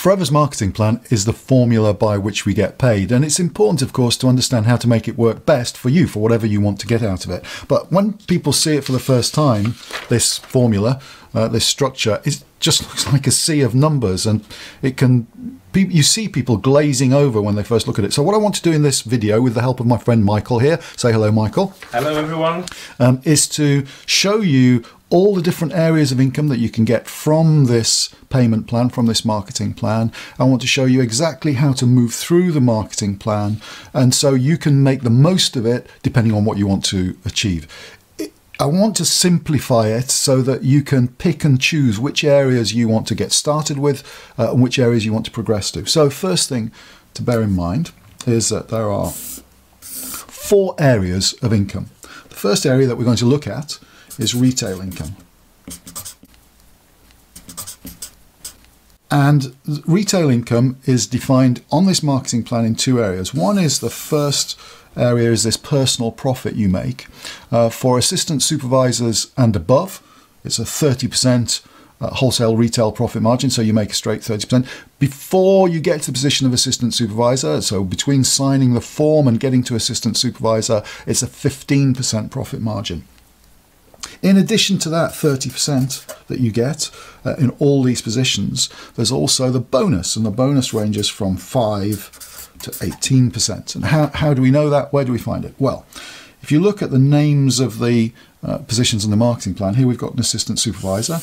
Forever's marketing plan is the formula by which we get paid, and it's important, of course, to understand how to make it work best for you, for whatever you want to get out of it. But when people see it for the first time, this formula, this structure, it just looks like a sea of numbers, and you see people glazing over when they first look at it. So what I want to do in this video, with the help of my friend Michael here, say hello, Michael. Hello, everyone. Is to show you all the different areas of income that you can get from this payment plan, from this marketing plan. I want to show you exactly how to move through the marketing plan, and so you can make the most of it depending on what you want to achieve. I want to simplify it so that you can pick and choose which areas you want to get started with and which areas you want to progress to. So first thing to bear in mind is that there are 4 areas of income. The first area that we're going to look at is retail income. And retail income is defined on this marketing plan in 2 areas. One is, the first area is this personal profit you make. For assistant supervisors and above, it's a 30% wholesale retail profit margin, so you make a straight 30%. Before you get to the position of assistant supervisor, so between signing the form and getting to assistant supervisor, it's a 15% profit margin. In addition to that 30% that you get in all these positions, there's also the bonus, and the bonus ranges from 5 to 18%. And how do we know that? Where do we find it? Well, if you look at the names of the positions in the marketing plan, here we've got an assistant supervisor,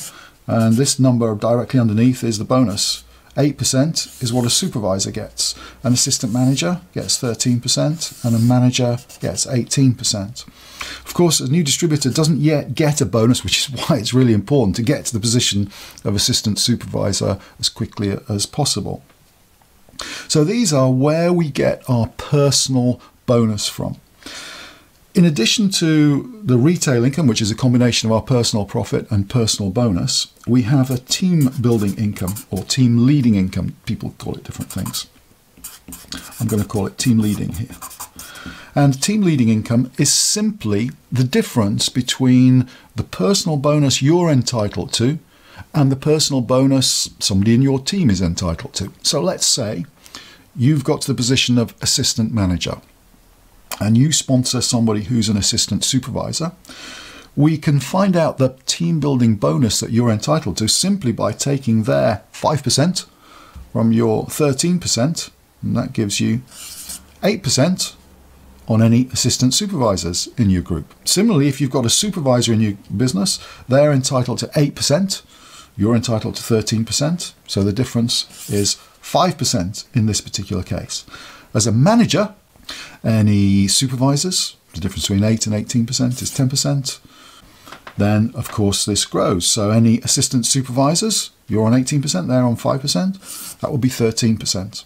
and this number directly underneath is the bonus. 8% is what a supervisor gets. An assistant manager gets 13%, and a manager gets 18%. Of course, a new distributor doesn't yet get a bonus, which is why it's really important to get to the position of assistant supervisor as quickly as possible. So these are where we get our personal bonus from. In addition to the retail income, which is a combination of our personal profit and personal bonus, we have a team building income, or team leading income. People call it different things. I'm going to call it team leading here. And team leading income is simply the difference between the personal bonus you're entitled to and the personal bonus somebody in your team is entitled to. So let's say you've got to the position of assistant manager, and you sponsor somebody who's an assistant supervisor. We can find out the team building bonus that you're entitled to simply by taking their 5% from your 13%, and that gives you 8% on any assistant supervisors in your group. Similarly, if you've got a supervisor in your business, they're entitled to 8%, you're entitled to 13%, so the difference is 5% in this particular case. As a manager, any supervisors, the difference between 8 and 18% is 10%. Then, of course, this grows. So any assistant supervisors, you're on 18%, they're on 5%. That would be 13%.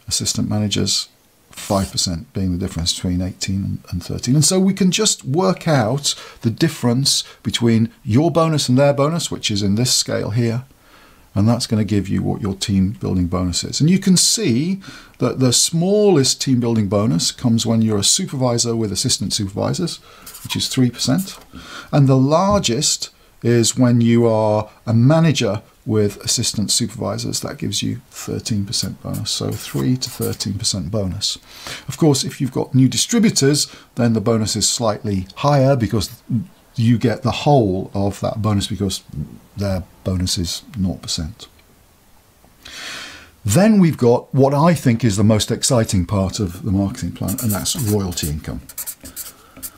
Assistant managers, 5% being the difference between 18 and 13. And so we can just work out the difference between your bonus and their bonus, which is in this scale here, and that's going to give you what your team building bonus is. And you can see that the smallest team building bonus comes when you're a supervisor with assistant supervisors, which is 3%. And the largest is when you are a manager with assistant supervisors. That gives you 13% bonus, so 3 to 13% bonus. Of course, if you've got new distributors, then the bonus is slightly higher because you get the whole of that bonus because their bonus is 0%. Then we've got what I think is the most exciting part of the marketing plan, and that's royalty income.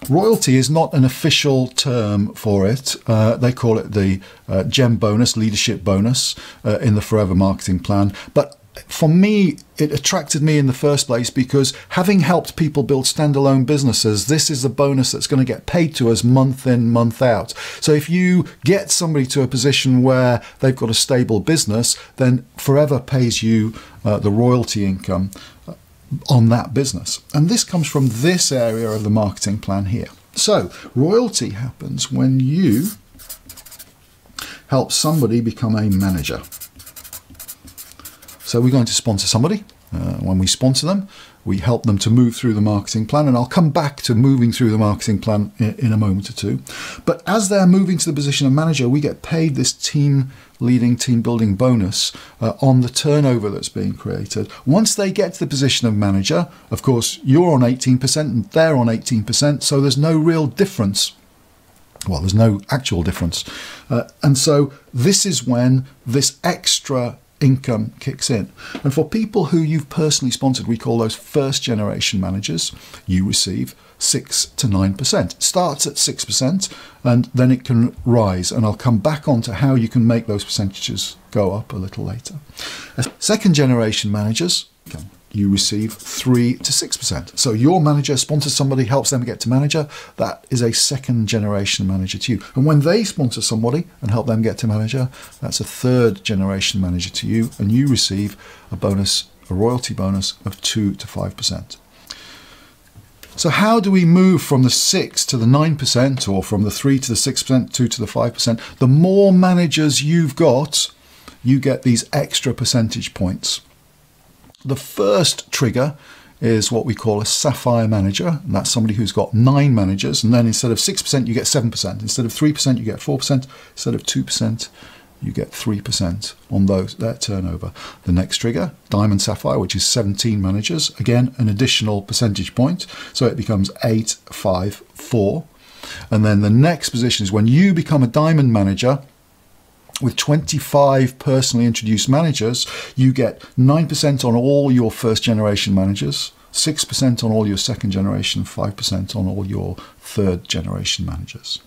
Royalty is not an official term for it. They call it the GEM bonus, leadership bonus, in the Forever marketing plan. But for me, it attracted me in the first place because having helped people build standalone businesses, this is the bonus that's going to get paid to us month in, month out. So if you get somebody to a position where they've got a stable business, then Forever pays you the royalty income on that business. And this comes from this area of the marketing plan here. So royalty happens when you help somebody become a manager. So we're going to sponsor somebody, When we sponsor them, we help them to move through the marketing plan, and I'll come back to moving through the marketing plan in a moment or two. But as they're moving to the position of manager, we get paid this team leading, team building bonus on the turnover that's being created. Once they get to the position of manager, of course, you're on 18% and they're on 18%, so there's no real difference. Well, there's no actual difference. And so this is when this extra income kicks in. And for people who you've personally sponsored, we call those first generation managers, you receive 6 to 9%. It starts at 6% and then it can rise. And I'll come back on to how you can make those percentages go up a little later. Second generation managers, you receive 3 to 6%. So your manager sponsors somebody, helps them get to manager. That is a second generation manager to you. And when they sponsor somebody and help them get to manager, that's a third generation manager to you. And you receive a bonus, a royalty bonus of 2 to 5%. So how do we move from the 6 to the 9%, or from the 3 to the 6%, 2 to the 5%? The more managers you've got, you get these extra percentage points. The first trigger is what we call a sapphire manager, and that's somebody who's got 9 managers, and then instead of 6% you get 7%, instead of 3% you get 4%, instead of 2% you get 3% on their turnover. The next trigger, diamond sapphire, which is 17 managers, again an additional percentage point, so it becomes 8, 5, 4. And then the next position is when you become a diamond manager. With 25 personally introduced managers, you get 9% on all your first generation managers, 6% on all your second generation, 5% on all your third generation managers.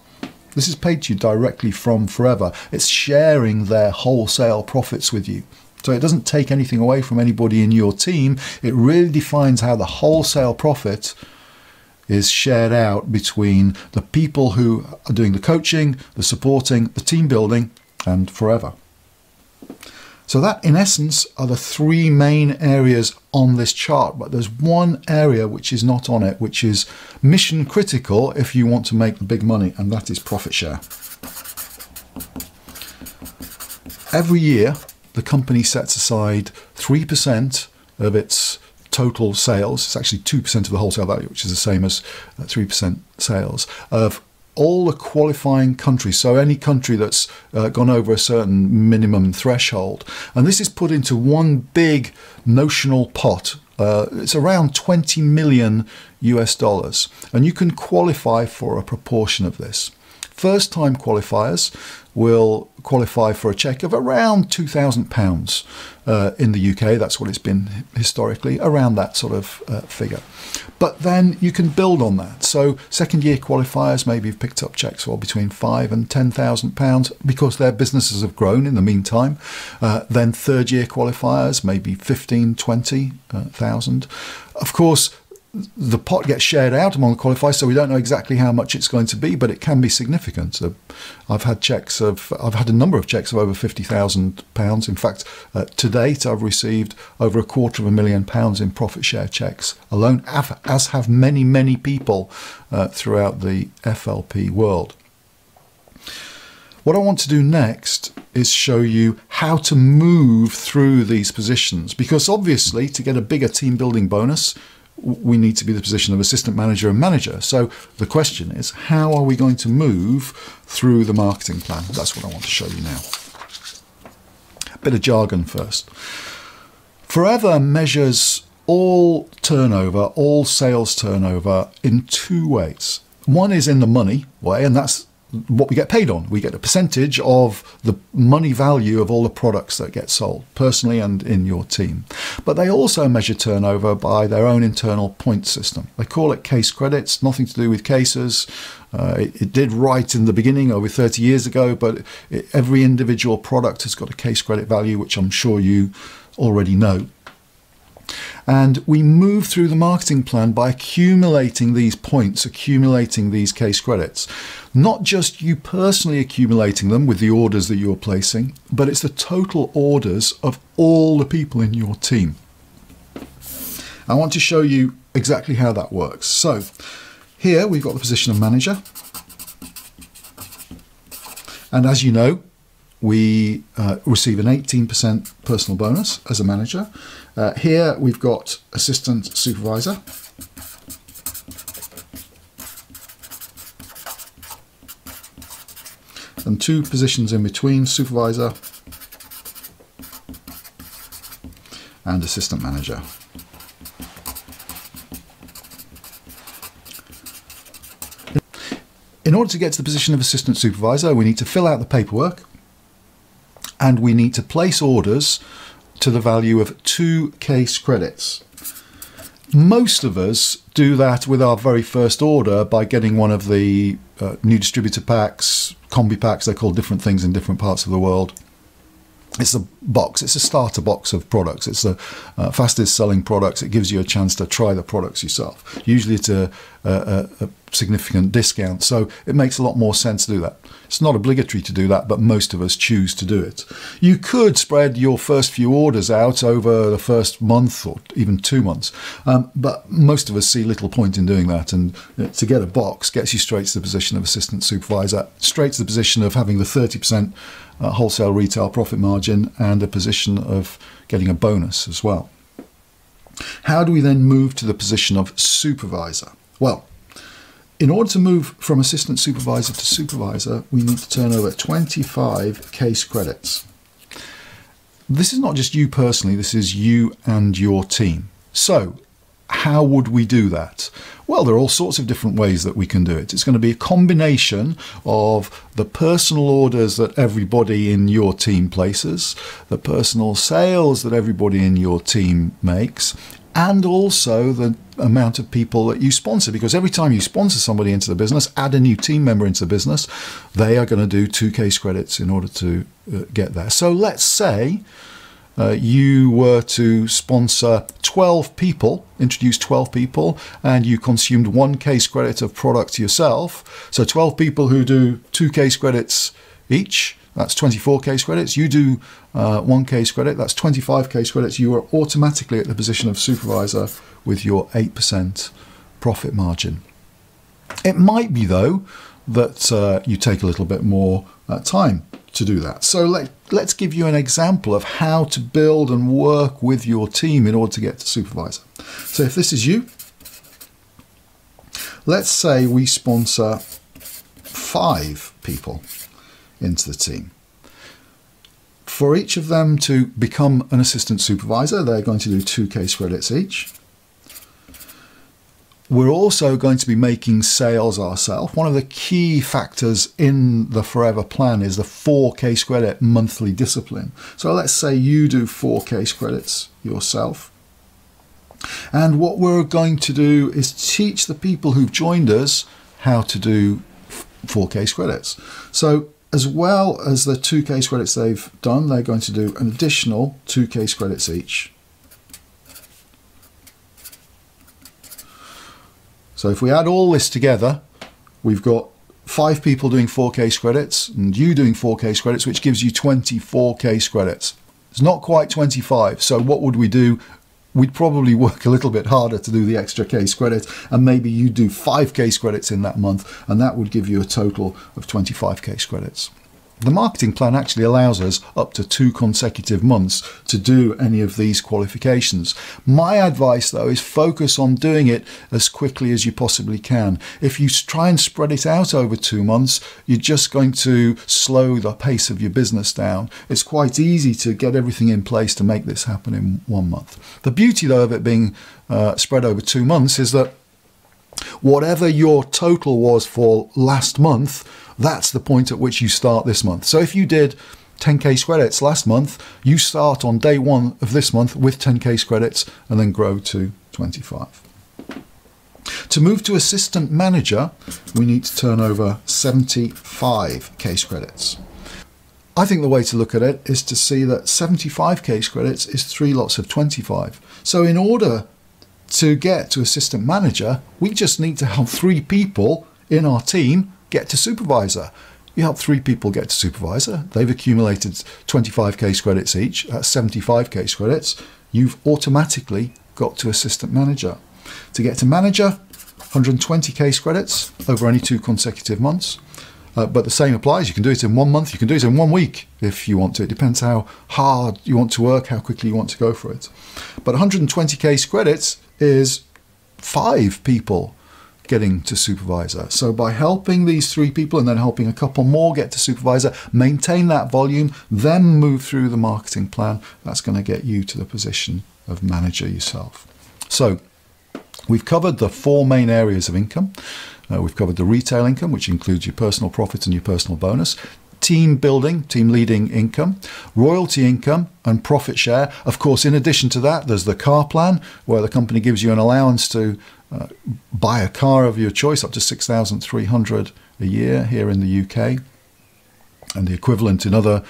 This is paid to you directly from Forever. It's sharing their wholesale profits with you. So it doesn't take anything away from anybody in your team. It really defines how the wholesale profit is shared out between the people who are doing the coaching, the supporting, the team building, and Forever. So that, in essence, are the 3 main areas on this chart. But there's one area which is not on it, which is mission critical if you want to make the big money, and that is profit share. Every year, the company sets aside 3% of its total sales. It's actually 2% of the wholesale value, which is the same as 3% sales, of all the qualifying countries, so any country that's gone over a certain minimum threshold. And this is put into one big notional pot. It's around 20 million US dollars. And you can qualify for a proportion of this. First-time qualifiers will qualify for a cheque of around £2,000 in the UK. That's what it's been historically, around that sort of figure. But then you can build on that. So second-year qualifiers maybe have picked up cheques for between £5,000 and £10,000 because their businesses have grown in the meantime. Then third-year qualifiers maybe 15,000, 20,000. Of course, the pot gets shared out among the qualifiers, so we don't know exactly how much it's going to be, but it can be significant. I've had a number of cheques of over £50,000. In fact, to date, I've received over £250,000 in profit share cheques alone, as have many, many people throughout the FLP world. What I want to do next is show you how to move through these positions, because obviously to get a bigger team building bonus, we need to be in the position of assistant manager and manager. So the question is, how are we going to move through the marketing plan? That's what I want to show you now. A bit of jargon first. Forever measures all turnover, all sales turnover, in 2 ways. One is in the money way, and that's what we get paid on. We get a percentage of the money value of all the products that get sold, personally and in your team. But they also measure turnover by their own internal point system. They call it case credits, nothing to do with cases. It did right in the beginning, over 30 years ago, but every individual product has got a case credit value, which I'm sure you already know. And we move through the marketing plan by accumulating these points, accumulating these case credits. Not just you personally accumulating them with the orders that you're placing, but it's the total orders of all the people in your team. I want to show you exactly how that works. So here we've got the position of manager. And as you know, we receive an 18% personal bonus as a manager. Here we've got assistant supervisor. And 2 positions in between, supervisor and assistant manager. In order to get to the position of assistant supervisor, we need to fill out the paperwork and we need to place orders to the value of 2 case credits. Most of us do that with our very first order by getting one of the new distributor packs, combi packs, they're called different things in different parts of the world. It's a box, it's a starter box of products. It's the fastest selling products. It gives you a chance to try the products yourself. Usually it's a significant discount, so it makes a lot more sense to do that. It's not obligatory to do that, but most of us choose to do it. You could spread your first few orders out over the first month or even 2 months, but most of us see little point in doing that, and to get a box gets you straight to the position of assistant supervisor, straight to the position of having the 30% wholesale retail profit margin and a position of getting a bonus as well. How do we then move to the position of supervisor? Well, in order to move from assistant supervisor to supervisor, we need to turn over 25 case credits. This is not just you personally, this is you and your team. So, how would we do that? Well, there are all sorts of different ways that we can do it. It's going to be a combination of the personal orders that everybody in your team places, the personal sales that everybody in your team makes, and also the amount of people that you sponsor, because every time you sponsor somebody into the business, add a new team member into the business, they are going to do 2 case credits in order to get there. So let's say you were to sponsor 12 people, introduce 12 people, and you consumed 1 case credit of product yourself. So 12 people who do 2 case credits each, that's 24 case credits. You do 1 case credit, that's 25 case credits. You are automatically at the position of supervisor with your 8% profit margin. It might be, though, that you take a little bit more time to do that. So let's give you an example of how to build and work with your team in order to get to supervisor. So if this is you, let's say we sponsor 5 people into the team. For each of them to become an assistant supervisor, they're going to do 2 case credits each. We're also going to be making sales ourselves. One of the key factors in the Forever plan is the 4 case credit monthly discipline. So let's say you do 4 case credits yourself. And what we're going to do is teach the people who've joined us how to do 4 case credits. So as well as the 2 case credits they've done, they're going to do an additional 2 case credits each. So if we add all this together, we've got 5 people doing 4 case credits and you doing 4 case credits, which gives you 24 case credits. It's not quite 25. So what would we do? We'd probably work a little bit harder to do the extra case credit, and maybe you do 5 case credits in that month, and that would give you a total of 25 case credits. The marketing plan actually allows us up to 2 consecutive months to do any of these qualifications. My advice, though, is focus on doing it as quickly as you possibly can. If you try and spread it out over 2 months, you're just going to slow the pace of your business down. It's quite easy to get everything in place to make this happen in 1 month. The beauty, though, of it being spread over 2 months is that whatever your total was for last month, that's the point at which you start this month. So if you did 10 case credits last month, you start on day 1 of this month with 10 case credits and then grow to 25. To move to assistant manager, we need to turn over 75 case credits. I think the way to look at it is to see that 75 case credits is 3 lots of 25. So in order to get to assistant manager, we just need to help 3 people in our team get to supervisor. You help 3 people get to supervisor. They've accumulated 25 case credits each. That's 75 case credits. You've automatically got to assistant manager. To get to manager, 120 case credits over only 2 consecutive months. But the same applies. You can do it in 1 month. You can do it in 1 week if you want to. It depends how hard you want to work, how quickly you want to go for it. But 120 case credits is 5 people getting to supervisor. So by helping these 3 people and then helping a couple more get to supervisor, maintain that volume, then move through the marketing plan, that's going to get you to the position of manager yourself. So we've covered the 4 main areas of income. We've covered the retail income, which includes your personal profit and your personal bonus, team building, team leading income, royalty income, and profit share. Of course, in addition to that, there's the car plan, where the company gives you an allowance to buy a car of your choice, up to $6,300 a year here in the UK, and the equivalent in other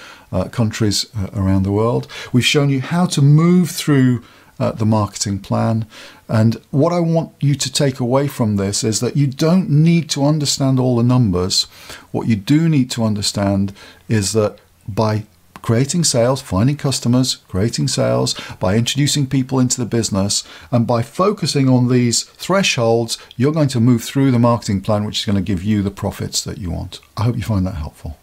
countries around the world. We've shown you how to move through the marketing plan. And what I want you to take away from this is that you don't need to understand all the numbers. What you do need to understand is that by creating sales, finding customers, creating sales, by introducing people into the business, and by focusing on these thresholds, you're going to move through the marketing plan, which is going to give you the profits that you want. I hope you find that helpful.